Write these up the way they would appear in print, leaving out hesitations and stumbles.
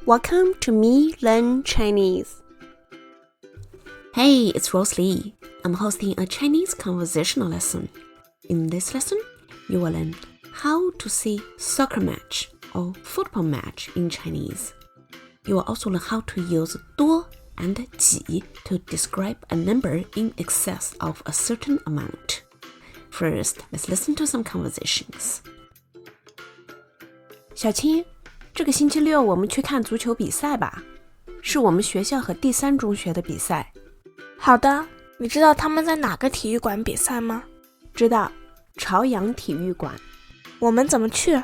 Welcome to MeeLearn-Chinese. Hey, it's Rose Lee. I'm hosting a Chinese conversational lesson. In this lesson, you will learn how to say soccer match or football match in Chinese. You will also learn how to use 多 and 几 to describe a number in excess of a certain amount. First, let's listen to some conversations. 小青，这个星期六我们去看足球比赛吧，是我们学校和第三中学的比赛。好的，你知道他们在哪个体育馆比赛吗？知道，朝阳体育馆。我们怎么去？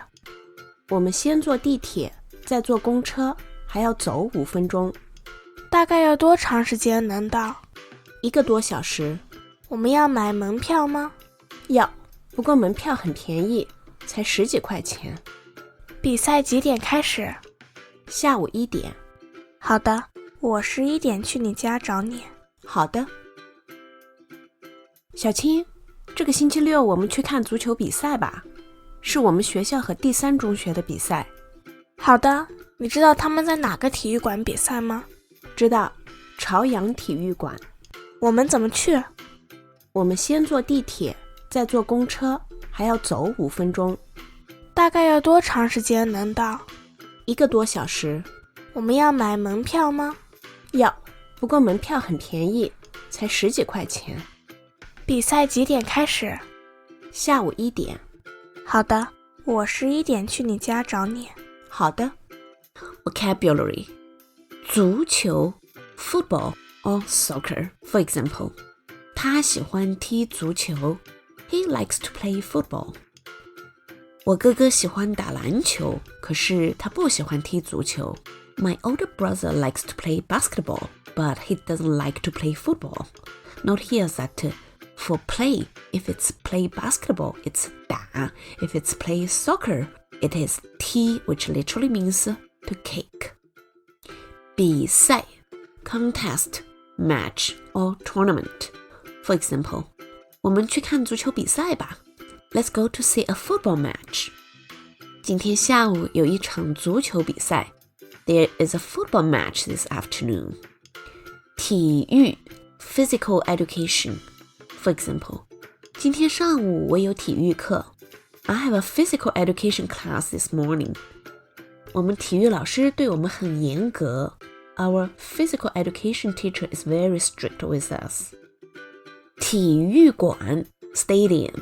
我们先坐地铁，再坐公车，还要走5分钟。大概要多长时间能到？1个多小时。我们要买门票吗？要，不过门票很便宜，才10几块钱。比赛几点开始？下午1点。好的，我11点去你家找你。好的。小青，这个星期六我们去看足球比赛吧，是我们学校和第三中学的比赛。好的，你知道他们在哪个体育馆比赛吗？知道，朝阳体育馆。我们怎么去？我们先坐地铁，再坐公车，还要走5分钟。大概要多长时间能到？1个多小时。我们要买门票吗？要，不过门票很便宜，才10几块钱。比赛几点开始？下午1点。好的，我11点去你家找你。好的。Vocabulary: 足球 football or soccer. For example, 他喜欢踢足球 He likes to play football. 我哥哥喜欢打篮球，可是他不喜欢踢足球。My older brother likes to play basketball, but he doesn't like to play football. Note here that for play, if it's play basketball, it's 打. If it's play soccer, it is 踢, which literally means to kick. 比赛 contest, match, or tournament. For example, 我们去看足球比赛吧。Let's go to see a football match. 今天下午有一场足球比赛。There is a football match this afternoon. 体育 physical education. For example, 今天上午我有体育课。I have a physical education class this morning. 我们体育老师对我们很严格。Our physical education teacher is very strict with us. 体育馆 stadium.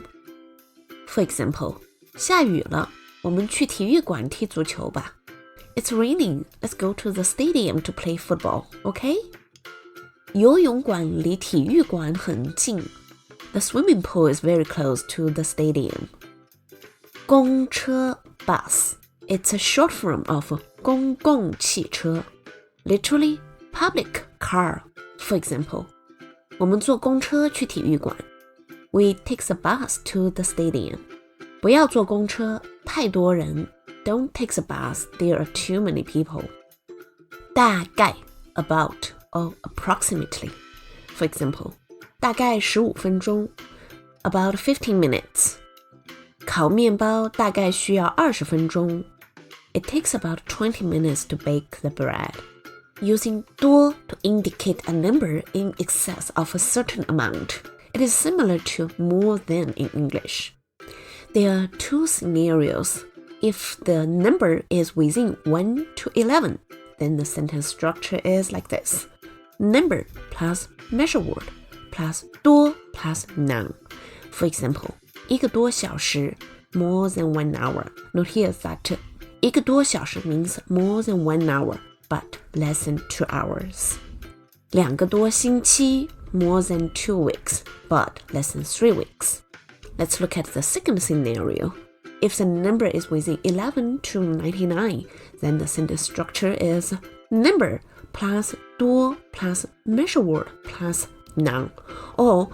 For example, 下雨了，我们去体育馆踢足球吧。It's raining. Let's go to the stadium to play football, okay? 游泳馆离体育馆很近。The swimming pool is very close to the stadium. 公车 bus. It's a short form of 公共汽车。Literally, public car. For example, 我们坐公车去体育馆。We take the bus to the stadium. 不要坐公车，太多人。Don't take the bus, there are too many people. 大概 about or approximately. For example, 大概15分钟 about 15 minutes. 烤面包大概需要20分钟 It takes about 20 minutes to bake the bread. Using 多 to indicate a number in excess of a certain amount. It is similar to more than in English. There are 2 scenarios. If the number is within 1 to 11, then the sentence structure is like this. Number plus measure word plus 多 plus noun. For example, 1个多小时 more than 1 hour. Note here that 1个多小时 means more than 1 hour, but less than 2 hours. 2个多星期 more than 2 weeks, but less than 3 weeks. Let's look at the second scenario. If the number is within 11 to 99, then the sentence structure is number plus 多 plus measure word plus noun. Or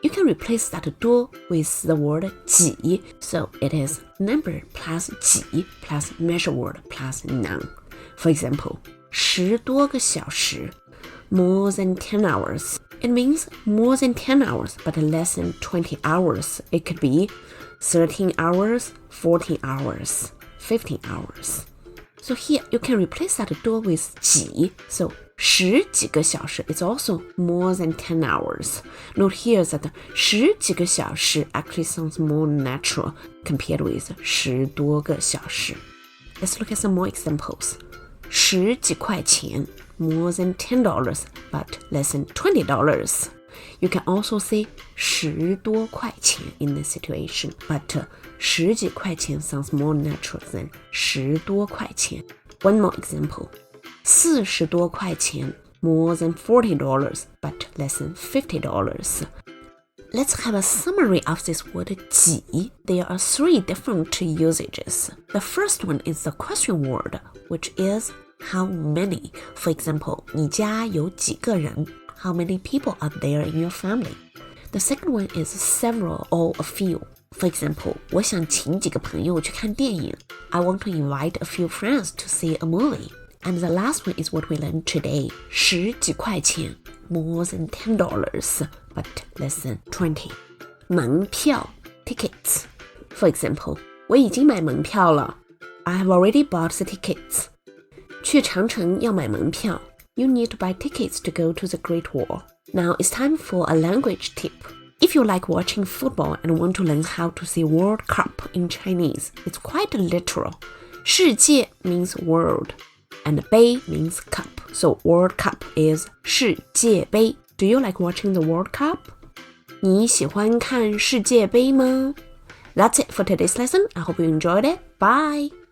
you can replace that 多 with the word 几, so it is number plus 几 plus measure word plus noun. For example, 10多个小时 more than 10 hours. It means more than 10 hours, but less than 20 hours. It could be 13 hours, 14 hours, 15 hours. So here you can replace that 多 with 几 So 十几个小时 is also more than 10 hours. Note here that 十几个小时 actually sounds more natural compared with 十多个小时. Let's look at some more examples. 十几块钱 more than $10 but less than $20. You can also say 十多块钱 in this situation, but 十几块钱 sounds more natural than 十多块钱. One more example. 40多块钱 more than $40 but less than $50. Let's have a summary of this word 几. There are 3 different usages. The first one is the question word, which is how many. For example, 你家有几个人? How many people are there in your family? The second one is several or a few. For example, 我想请几个朋友去看电影. I want to invite a few friends to see a movie. And the last one is what we learned today. 十几块钱 more than $10 but less than 20. 门票 tickets. For example, 我已经买门票了. I have already bought the tickets. 去长城要买门票. You need to buy tickets to go to the Great Wall. Now it's time for a language tip. If you like watching football and want to learn how to say World Cup in Chinese, it's quite literal. 世界 means world, and 杯 means cup. So World Cup is 世界杯. Do you like watching the World Cup? 你喜欢看世界杯吗? That's it for today's lesson. I hope you enjoyed it. Bye!